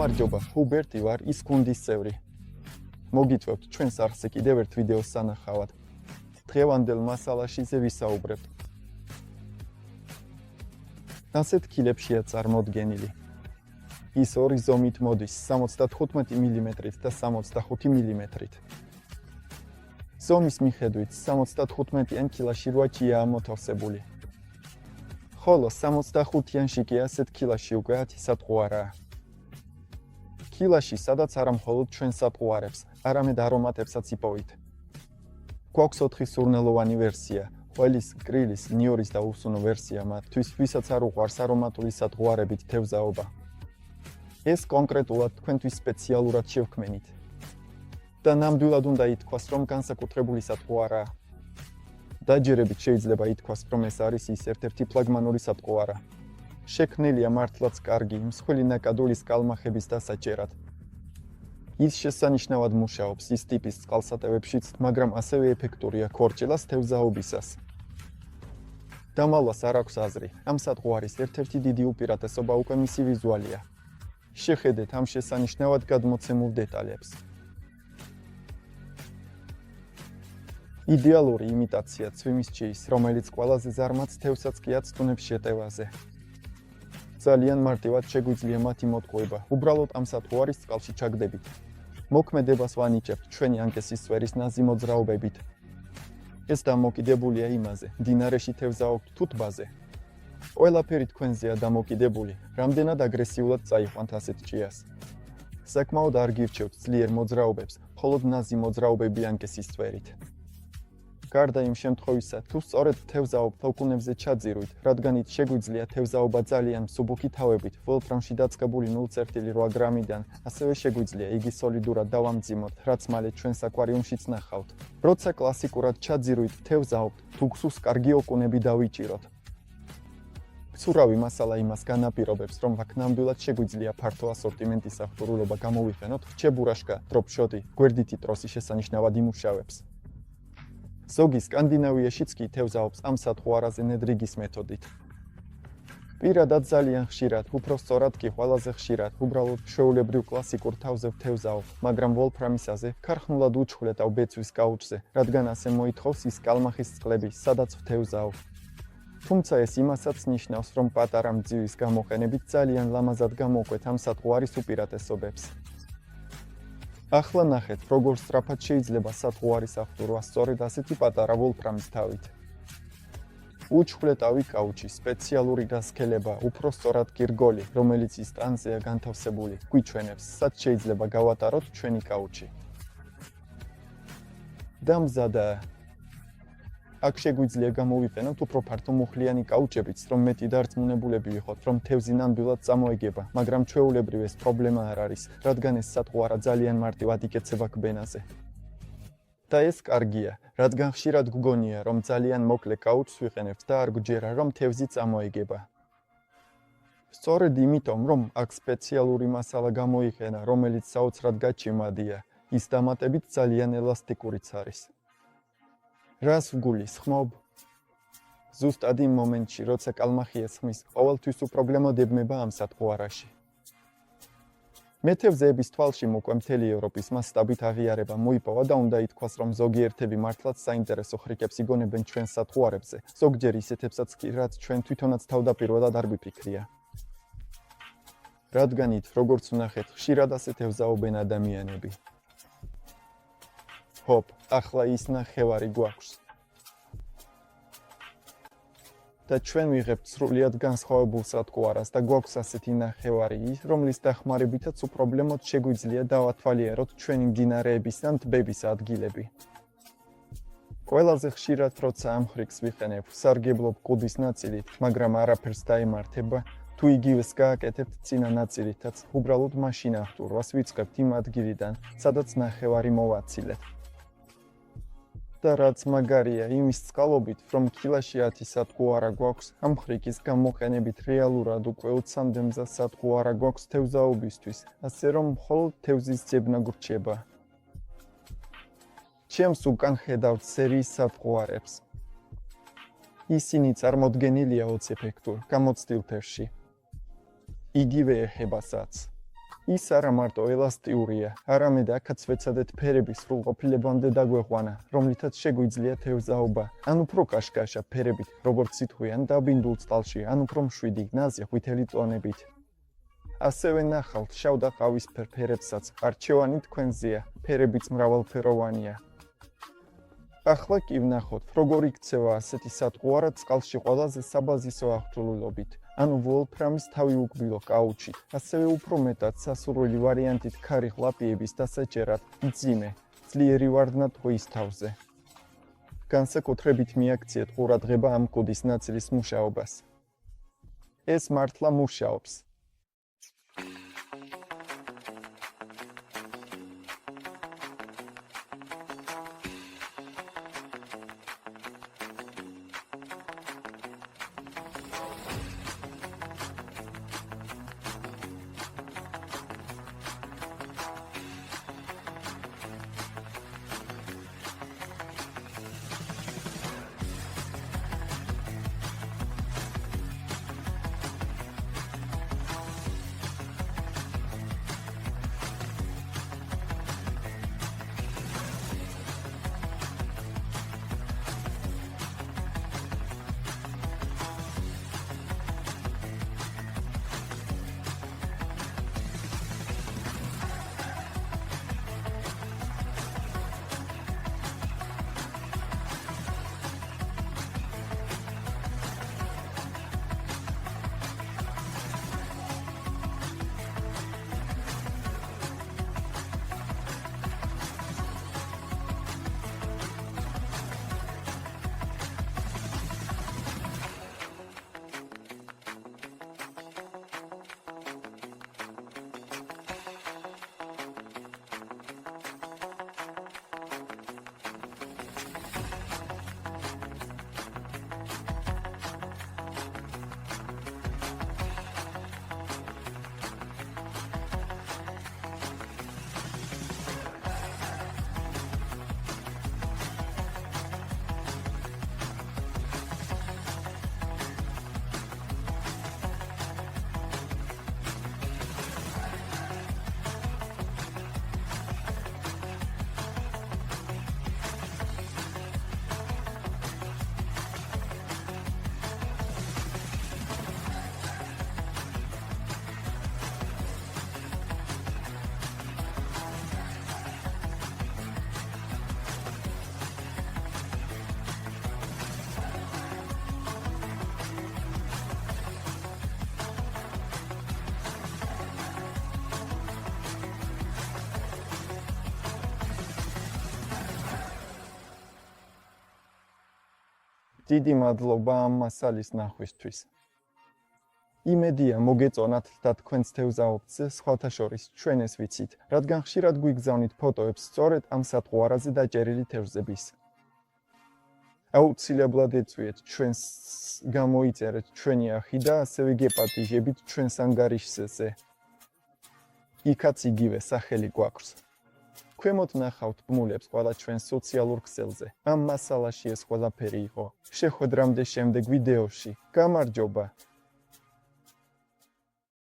გამარჯობა, ჰუბერტი ვარ, ის გუნდის წევრი. მოგითხრობთ ჩვენს არხზე კიდევ ერთ ვიდეოს სანახავად. დღევანდელ მასალაში ვისაუბრებთ. ასეთ კილებშია წარმოდგენილი. ის ორი ზომით მოდის 75 მმ-ით და 65 მმ-ით. ზომის მიხედვით 75-იან კილაში 8 ჯია მოთავსებული. ხოლო 65-იანში კი ასეთ კილაში უკვე 10 სატყუარაა. კილაში სადაც არა მხოლოდ ჩვენ სატყუარებს, არამედ არომატებსაც იპოვით. გვაქვს 4 სურნელოვანი ვერსია, ყველის, კრილის, ნიორის და უსუნო ვერსია მათთვის, ვისაც არ უყვარს არომატული სატყუარებით თევზაობა. ეს კონკრეტულად თქვენთვის სპეციალურად შევქმენით. და ნამდვილად უნდა ითქვას, რომ განსაკუთრებული სატყუარაა. დაჯერებით შეიძლება ითქვას, რომ ეს არის ის ერთ-ერთი ფლაგმანური სატყუარა. შექმნილია მართლაც კარგი, მსხვილი ნაკადულის კალმახების დასაჭერად. ის შესანიშნავად მუშაობს ის ტიპის წყალსატევებშიც, მაგრამ ასევე ეფექტურია ქორჭილას თევზაობისას. დამალვას არ აქვს აზრი, ამ სატყუარის ერთ-ერთი დიდი უპირატესობა უკვე მისი ვიზუალია. შეხედეთ ამ შესანიშნავად გადმოცემულ დეტალებს. იდეალური იმიტაცია ცვიმის ჭიის, რომელიც ყველაზე ზარმაც თევზსაც კი აწტუნებს შეტევაზე. ძალიან მარტივად შეგვიძლია მათი მოტყუება, უბრალოდ ამ სატყუარის წყალში ჩაგდებით. მოქმედებას ვანიჭებთ ჩვენი ანკესის წვერის ნაზი მოძრაობებით. ეს დამოკიდებულია იმაზე, მდინარეში თევზაობთ თუ ტბაზე. ყველაფერი თქვენზეა დამოკიდებული, რამდენად აგრესიულად წაიყვანთ ასეთ ჭიას. საკმაოდ არ გირჩევთ ძლიერ მოძრაობებს, მხოლოდ ნაზი მოძრაობები ანკესის წვერით. გარდა იმ შემთხვევისა, თუ სწორედ თევზაობთ ოკუნებზე ჩაძირვით, რადგან იქ შეგვიძლია თევზაობა ძალიან მსუბუქი თავებით, ვოლფრამში დაწყებული 0,8 გრამიდან, ასევე შეგვიძლია იგი სოლიდურად დავამძიმოთ, რაც მალე ჩვენს აკვარიუმშიც ნახავთ. როცა კლასიკურად ჩაძირვით თევზაობთ, თუ გსურს კარგი ოკუნები დავიჭიროთ. მცურავი მასალა იმას განაპირობებს, რომ აქ ნამდვილად შეგვიძლია ფართო ასორტიმენტის აღჭურვილობა გამოვიყენოთ, რჩებურაშკა, დროპშოტი, გვერდითი ტროსი შესანიშნავად იმუშავებს. ზოგი სკანდინავიაშიც კი თევზაობს ამ სატყუარაზე ნედრიგის მეთოდით. პირადად ძალიან ხშირად, უფრო სწორად კი ყველაზე ხშირად, უბრალოდ ჩვეულებრივ კლასიკურ თავზე ვთევზაობ, მაგრამ ვოლფრამისაზე ქარხნულად უჩხვლეტავ ბეწვის კაუჩზე, რადგან ასე მოითხოვს ის კალმახის წყლები, სადაც ვთევზაობ. თუმცა ეს იმასაც ნიშნავს, რომ პატარა მძივის გამოყენებით ძალიან ლამაზად გამოვკვეთ ამ სატყუარის უპირატესობებს. ახლა ნახეთ, როგორ სწრაფად შეიძლება სატყუარის აღჭურვა სწორედ ასეთი პატარა ვოლფრამის თავით. უჩხვლეტავი კაუჩი, სპეციალური დასქელება, უფრო სწორად კი რგოლი, რომელიც ის ტანზეა განთავსებული, გვიჩვენებს, სად შეიძლება გავატაროთ ჩვენი კაუჩი. დამზადაა. აქ შეგვიძლია გამოვიყენოთ უფრო ფართო მუხლიანი კაუჩებიც, რომ მეტი დარწმუნებულები ვიყოთ, რომ თევზი ნამდვილად წამოეგება, მაგრამ ჩვეულებრივ ეს პრობლემა არ არის, რადგან ეს სატყუარა ძალიან მარტივად იკეცება კბენაზე. და ეს კარგია, რადგან ხშირად გგონია, რომ ძალიან მოკლე კაუჩს ვიყენებთ და არ გვჯერა, რომ თევზი წამოეგება. სწორედ იმიტომ, რომ აქ სპეციალური მასალა გამოიყენა, რომელიც საოცრად გაჩიმადია, ის დამატებით ძალიან ელასტიკურიც არის. რას ვგულისხმობ? ზუსტად იმ მომენტში, როცა კალმახი ესხმის, ყოველთვის უპრობლემოდებნება ამ სატყუარაში. მეთევზეების თვალში მოკვე მთელი ევროპის მასშტაბით აღიარება მოიპოვა და უნდა ითქვას, რომ ზოგიერთები მართლაც საინტერესო ხრიკებს იგონებენ ჩვენ სატყუარებზე, ზოგჯერ ისეთებსაც კი, რაც ჩვენ თვითონაც თავდაპირველად არ გვიფიქრია. რადგან ით, როგორც ვნახეთ, ხშირად ასე თევზაობენ ადამიანები. ჰოპ, ახლა ის ნახევარი გვაქვს. და ჩვენ ვიღებთ სრულიად განსხვავებულ სატყუარას და გვაქვს ასეთი ნახევარი, რომლის დახმარებითაც უპრობლემოდ შეგვიძლია დავათვალიეროთ ჩვენი მდინარეების ან ტბების ადგილები. ყველაზე ხშირად, როცა ამ ხრიკს ვიყენებ, ვსარგებლობ კუდის ნაწილით, მაგრამ არაფერს დაემართება, თუ იგივეს გააკეთებთ წინა ნაწილითაც, უბრალოდ მაშინ აღჭურვას ვიწყებთ იმ ადგილიდან, სადაც ნახევარი მოვაცილეთ. და რაც მაგარია იმის წყალობით, რომ კილაში 10 სატყუარა გვაქვს, ამ ხრიკის გამოყენებით რეალურად უკვე 20-მდე მზა სატყუარა გვაქვს თევზაობისთვის, ასე რომ მხოლოდ თევზის ძებნა გრჩება. ჩემს უკან ხედავთ სერიის სატყუარებს. ისინი წარმოდგენილია 20 ეფექტურ, გამოცდილ ფერში. იგივე ეხებასაც. ის არა მარტო ელასტიურია, არამედ აქაც ვეცადეთ ფერების სრულყოფილებამდე დაგვეყვანა, რომლითაც შეგვიძლია თევზაობა, ან უფრო კაშკაშა ფერებით, როგორც სიტყვიან დაბინდულ წყალში, ან უფრო მშვიდი, ნაზი ყვითელი ტონებით. ასევე ნახავთ შავ და ყავისფერ ფერებსაც, არჩევანი თქვენზეა, ფერებიც მრავალფეროვანია. ახლა კი ვნახოთ, როგორ იქცევა ასეთი სატყუა, რაც წყალში ყველაზე საბაზისო აღჭურვილობით, ანუ ვოლფრამის თავიუκბილო კაუჩით, ასევე უფრო მეტად სასურველი ვარიანტით ქარი ღლაპიების დასაჭერად მძიმე, ძლიერი ვარდნა ტყუის თავზე. განსაკუთრებით მიაქციეთ ყურადღება ამ კუდის ნაწილის მუშაობას. ეს მართლა მუშაობს. დიდი მადლობა ამ მასალის ნახვისთვის. იმედია მოგეწონათ და თქვენს თევზაობზე სხვათა შორის ჩვენ ეს ვიცით, რადგან ხშირად გვიგზავნით ფოტოებს სწორედ ამ სატყუარაზე დაჭერილი თევზების. აუცილებლად ეწვიეთ ჩვენს გამოიწერეთ ჩვენი ახი და ასევე გეპატიჟებით ჩვენს ანგარიშზე. იქაც იგივე სახელი გვაქვს. ქვემოთ ნახავთ ბმულებს ყველა ჩვენ სოციალურ ქსელზე. ამ მასალაში ეს ყველაფერი იყო. შეხვედრამდე შემდეგ ვიდეოში. გამარჯობა.